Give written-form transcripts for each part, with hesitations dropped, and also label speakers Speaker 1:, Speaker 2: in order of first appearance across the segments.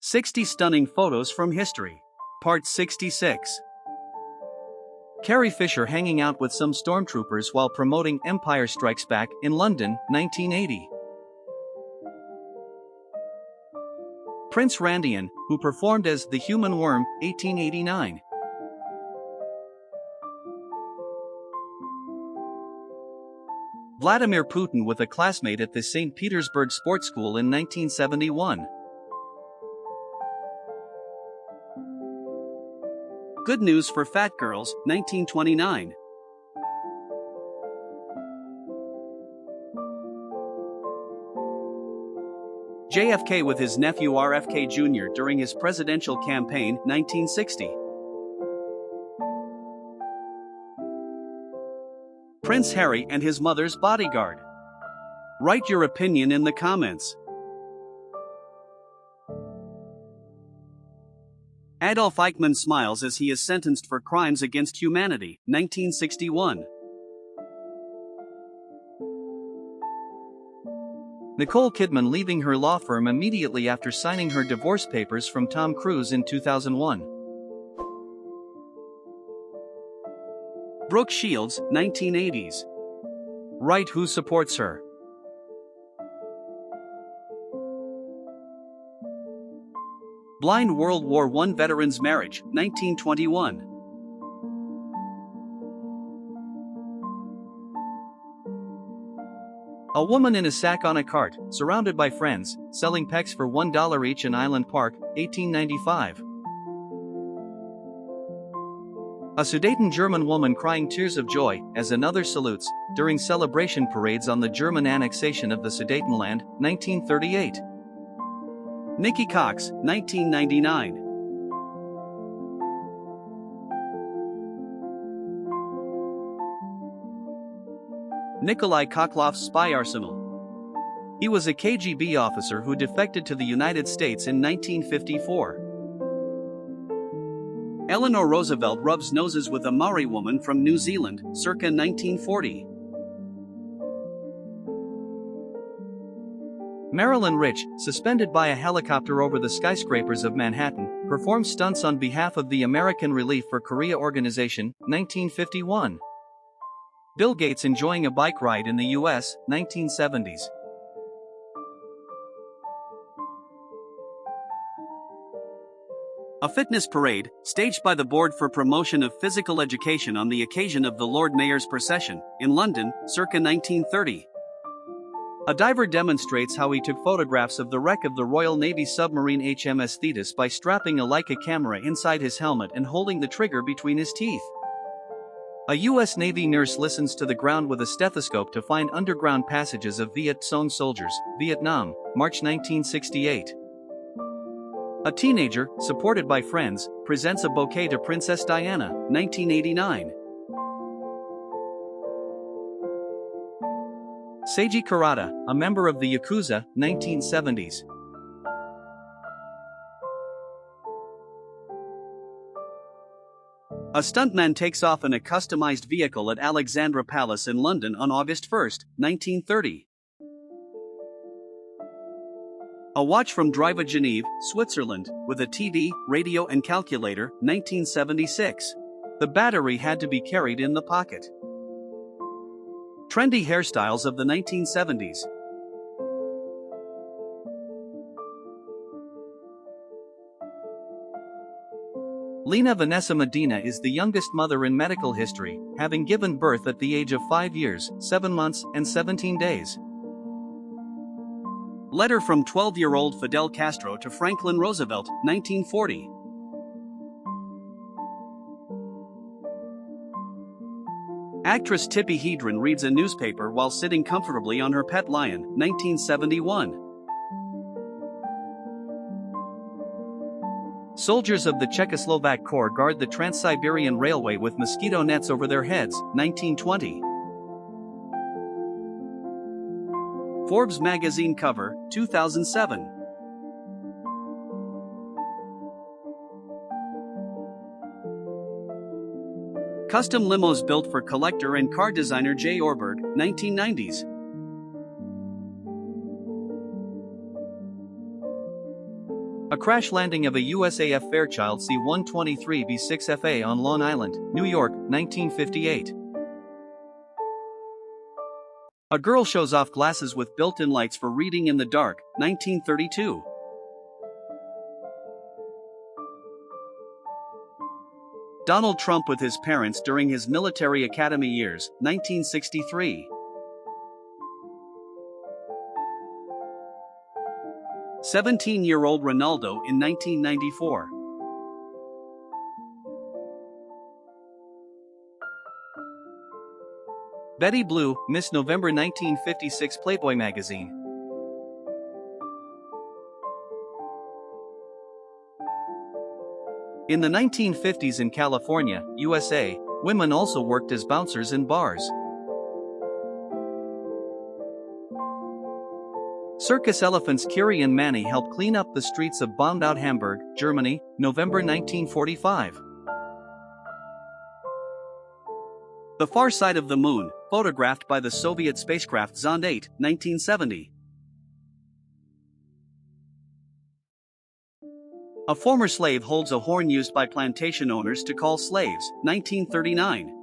Speaker 1: 60 Stunning Photos from History. Part 66. Carrie Fisher hanging out with some stormtroopers while promoting Empire Strikes Back in London, 1980. Prince Randian, who performed as the Human Worm, 1889. Vladimir Putin with a classmate at the St. Petersburg Sports School in 1971. Good News for Fat Girls, 1929. JFK with his nephew RFK Jr. during his presidential campaign, 1960. Prince Harry and his mother's bodyguard. Write your opinion in the comments. Adolf Eichmann smiles as he is sentenced for crimes against humanity, 1961. Nicole Kidman leaving her law firm immediately after signing her divorce papers from Tom Cruise in 2001. Brooke Shields, 1980s. Write who supports her. Blind World War I veterans' marriage, 1921. A woman in a sack on a cart, surrounded by friends, selling pecs for $1 each in Island Park, 1895. A Sudeten German woman crying tears of joy as another salutes during celebration parades on the German annexation of the Sudetenland, 1938. Nikki Cox, 1999. Nikolai Koklov's spy arsenal. He was a KGB officer who defected to the United States in 1954. Eleanor Roosevelt rubs noses with a Maori woman from New Zealand, circa 1940. Marilyn Rich, suspended by a helicopter over the skyscrapers of Manhattan, performed stunts on behalf of the American Relief for Korea Organization, 1951. Bill Gates enjoying a bike ride in the US, 1970s. A fitness parade, staged by the Board for Promotion of Physical Education on the occasion of the Lord Mayor's procession, in London, circa 1930. A diver demonstrates how he took photographs of the wreck of the Royal Navy submarine HMS Thetis by strapping a Leica camera inside his helmet and holding the trigger between his teeth. A U.S. Navy nurse listens to the ground with a stethoscope to find underground passages of Viet Cong soldiers, Vietnam, March 1968. A teenager, supported by friends, presents a bouquet to Princess Diana, 1989. Seiji Kurata, a member of the Yakuza, 1970s. A stuntman takes off in a customized vehicle at Alexandra Palace in London on August 1, 1930. A watch from Driva Genève, Switzerland, with a TV, radio and calculator, 1976. The battery had to be carried in the pocket. Trendy hairstyles of the 1970s. Lena Vanessa Medina is the youngest mother in medical history, having given birth at the age of 5 years, 7 months, and 17 days. Letter from 12-year-old Fidel Castro to Franklin Roosevelt, 1940. Actress Tippi Hedren reads a newspaper while sitting comfortably on her pet lion, 1971. Soldiers of the Czechoslovak Corps guard the Trans-Siberian Railway with mosquito nets over their heads, 1920. Forbes magazine cover, 2007. Custom limos built for collector and car designer J. Orberg, 1990s. A crash landing of a USAF Fairchild C-123B6FA on Long Island, New York, 1958. A girl shows off glasses with built-in lights for reading in the dark, 1932. Donald Trump with his parents during his military academy years, 1963. 17-year-old Ronaldo in 1994. Betty Blue, Miss November 1956 Playboy magazine. In the 1950s in California, USA, women also worked as bouncers in bars. Circus elephants Curie and Manny helped clean up the streets of bombed-out Hamburg, Germany, November 1945. The far side of the moon, photographed by the Soviet spacecraft Zond 8, 1970. A former slave holds a horn used by plantation owners to call slaves, 1939.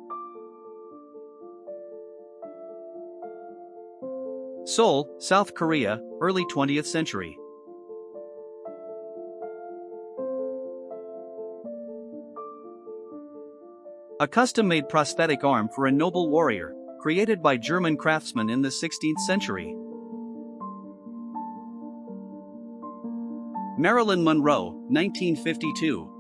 Speaker 1: Seoul, South Korea, early 20th century. A custom-made prosthetic arm for a noble warrior, created by German craftsmen in the 16th century. Marilyn Monroe, 1952.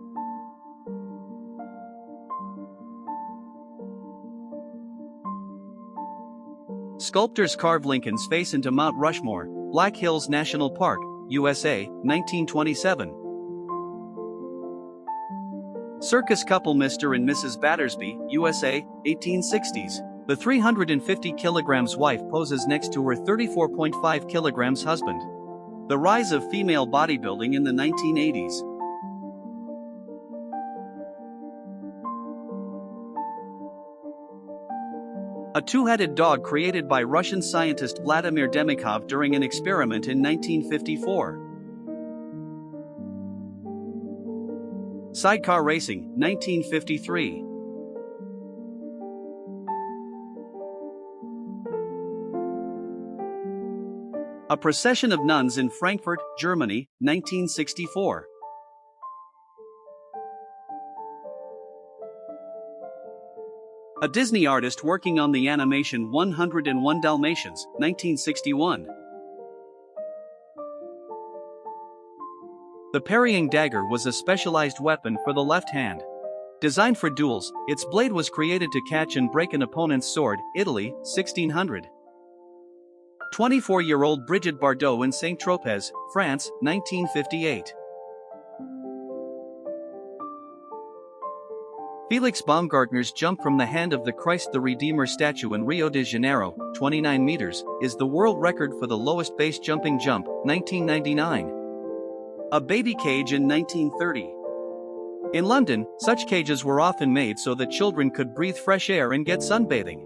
Speaker 1: Sculptors carve Lincoln's face into Mount Rushmore, Black Hills National Park, USA, 1927. Circus couple Mr. and Mrs. Battersby, USA, 1860s. The 350 kilograms wife poses next to her 34.5 kilograms husband. The rise of female bodybuilding in the 1980s. A two-headed dog created by Russian scientist Vladimir Demikhov during an experiment in 1954. Sidecar racing, 1953. A procession of nuns in Frankfurt, Germany, 1964. A Disney artist working on the animation 101 Dalmatians, 1961. The parrying dagger was a specialized weapon for the left hand. Designed for duels, its blade was created to catch and break an opponent's sword, Italy, 1600. 24-year-old Brigitte Bardot in Saint-Tropez, France, 1958. Felix Baumgartner's jump from the hand of the Christ the Redeemer statue in Rio de Janeiro, 29 meters, is the world record for the lowest base jumping jump, 1999. A baby cage in 1930. In London, such cages were often made so that children could breathe fresh air and get sunbathing.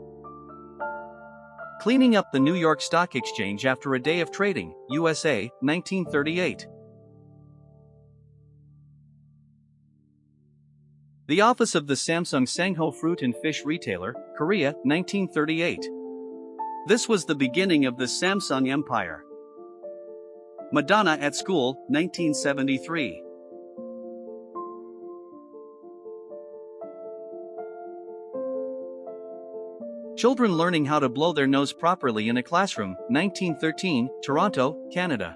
Speaker 1: Cleaning up the New York Stock Exchange after a day of trading, USA, 1938. The office of the Samsung Sangho fruit and fish retailer, Korea, 1938. This was the beginning of the Samsung empire. Madonna at school, 1973. Children learning how to blow their nose properly in a classroom, 1913, Toronto, Canada.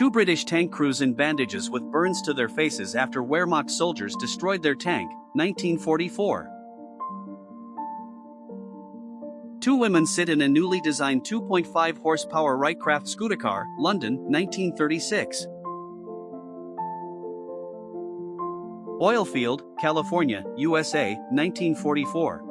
Speaker 1: Two British tank crews in bandages with burns to their faces after Wehrmacht soldiers destroyed their tank, 1944. Two women sit in a newly designed 2.5 horsepower Wrightcraft scooter car, London, 1936. Oilfield, California, USA, 1944.